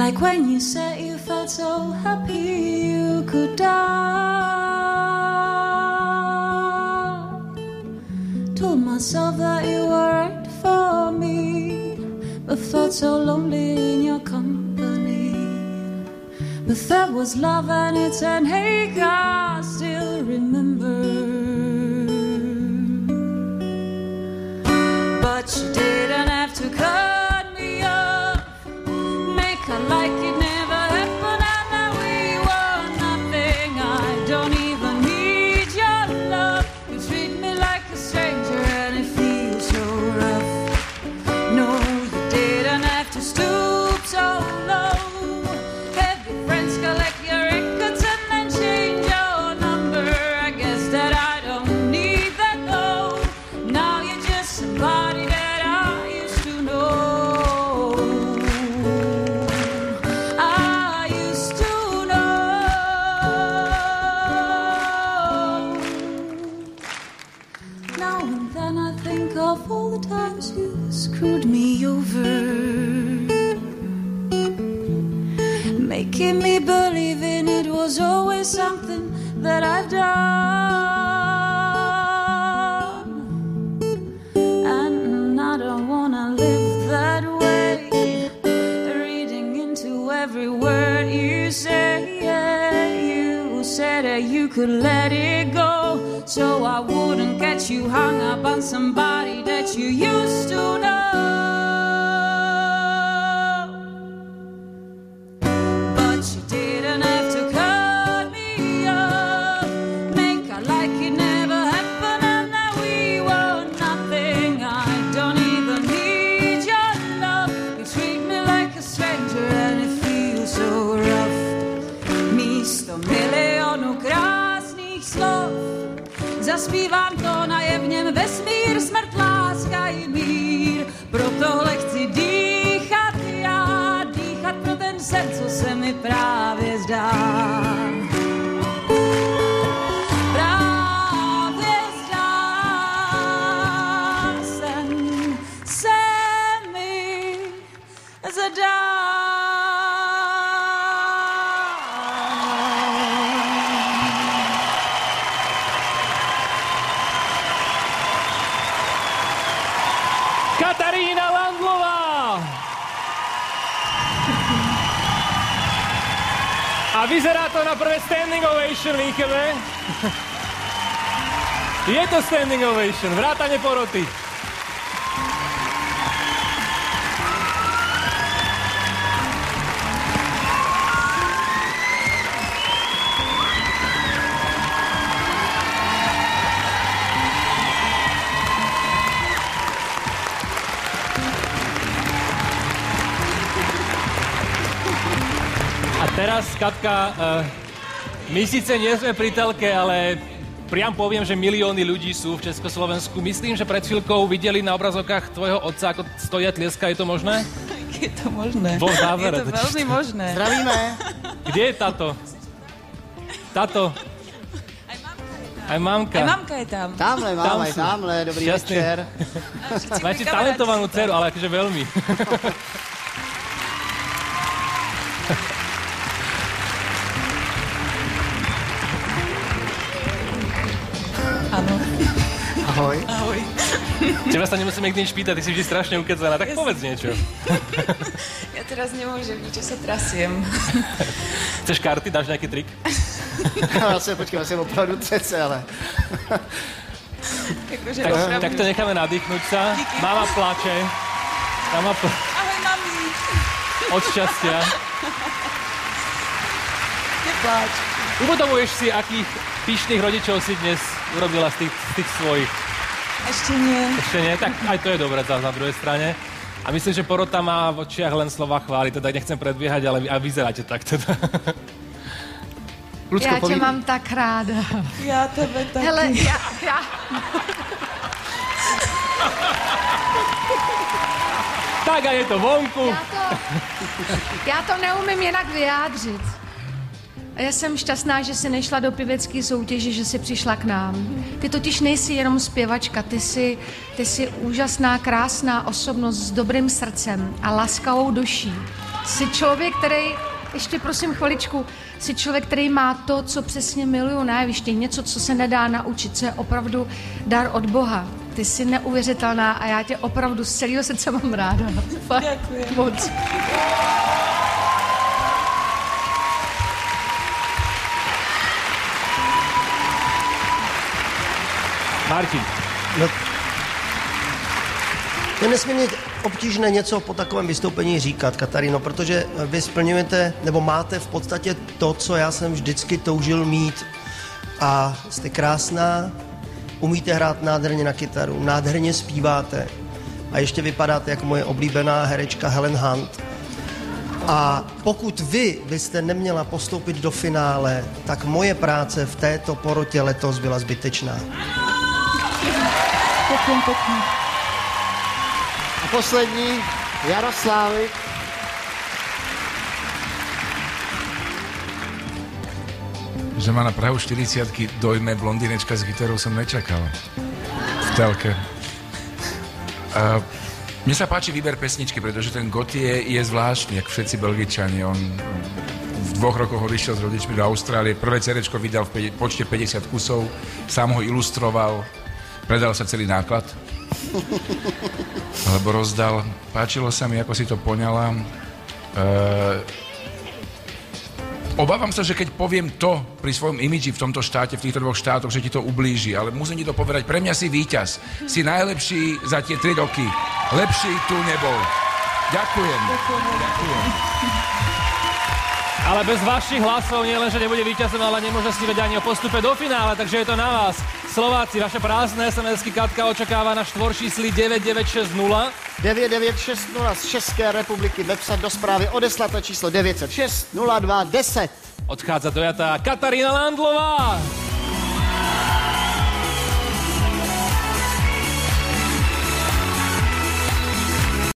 Like when you said you felt so happy you could die. Told myself that you were right for me, but felt so lonely in your company. But that was love and it's an ache I still remember. But you didn't have to cut me off, make her like it never happened, and now we were nothing. I don't even need your love. You treat me like a stranger and it feels so rough. No, you didn't have to stoop so low. Have your friends collect your records and then change your number. I guess that I don't need that though. Now you're just somebody that I used to know. I used to know. Now and then I think of all the times you screwed me over, making me believing it was always something that I've done. And I don't wanna live that way, reading into every word you say. You said that you could let it go, so I wouldn't get you hung up on somebody that you used to know. But you didn't have to cut me off, make her like it never happened, and now we were nothing. I don't even need your love. You treat me like a stranger and it feels so rough. Místo milionu krásných slov zaspívám to najevněm vesmír, smrt, láska i mír. Pro tohle chci dýchat já, dýchat pro ten sen, co se mi právě zdá. Právě zdá se mi zdá. Katarína Landlová! A vyzerá to na prvé standing ovation v Lícheve. Je to standing ovation, vrátane poroty. Teraz, Katka, my síce nie sme pri telke, ale priam poviem, že milióny ľudí sú v Československu. Myslím, že pred chvíľkou videli na obrazovkách tvojho otca, ako stoja tlieska. Je to možné? Je to možné. Vo závere. Je to veľmi možné. Zdravíme. Kde je táto? Táto? Aj mamka. Aj mamka je tam. Tamhle, mám aj tamhle. Dobrý večer. Máte talentovanú dceru, ale akože veľmi. Áno. Ahoj. Ahoj. Teba sa nemusím nikdy nič pýtať, ty si vždy strašne ukecaná, tak povedz niečo. Ja teraz nemôžem, niečo sa trasiem. Chceš karty, dáš nejaký trik? Počkej, jsem opravdu cece, ale... Tak to necháme nadýchnuť sa. Díky. Mama plače. Ahoj, mami. Od šťastia. Nepláč. Uvedomuješ si, akých pyšných rodičov si dnes urobila z tých svojich? Ešte nie. Ešte nie? Tak aj to je dobré zás na druhej strane. A myslím, že porota má v očiach len slova chvály, teda nechcem predbiehať, ale a vyzeráte tak teda. Lucko, já tě mám tak ráda. Já tebe taky. Hele, já... Tak a je to vonku. Já to neumím jinak vyjádřit. A já jsem šťastná, že jsi nešla do pěvecké soutěže, že jsi přišla k nám. Ty totiž nejsi jenom zpěvačka, ty jsi úžasná, krásná osobnost s dobrým srdcem a laskavou duší. Jsi člověk, který, ještě prosím chviličku, jsi člověk, který má to, co přesně miluju na jevišti, něco, co se nedá naučit, co je opravdu dar od Boha. Ty jsi neuvěřitelná a já tě opravdu z celého srdce mám ráda. Fakt, moc. Martin. No, je nesmírně obtížné něco po takovém vystoupení říkat, Katarino, protože vy splňujete, nebo máte v podstatě to, co já jsem vždycky toužil mít. A jste krásná, umíte hrát nádherně na kytaru, nádherně zpíváte a ještě vypadáte jako moje oblíbená herečka Helen Hunt. A pokud vy byste neměla postoupit do finále, tak moje práce v této porotě letos byla zbytečná. A poslední, Jaroslávy. Že ma na prahu 40-ky dojme blondinečka s gitarou som nečakal. V telke. Mne sa páči výber pesničky, pretože ten Gautier je zvláštny, jak všetci Belgičani. On v 2 rokoch odišiel s rodičmi do Austrálie. Prvé CDčko vydal v počte 50 kusov, sám ho ilustroval, predal sa celý náklad, alebo rozdal. Páčilo sa mi, ako si to poňala. Obávam sa, že keď poviem to pri svojom imidži v tomto štáte, v týchto 2 štátoch, že ti to ublíži, ale musím ti to povedať, pre mňa si víťaz. Si najlepší za tie 3 roky. Lepší tu nebol. Ďakujem. Ale bez vašich hlasov nie len, že nebude víťazom, ale nemôže snívať ani o postupe do finále, takže je to na vás. Slováci, vaše prázdne SMS-ky Katka očakáva na štvorčísli 9960. 9960 z České republiky, vepsat do zprávy, odeslat na číslo 906 02 10. Odchádza dojatá Katarína Landlová.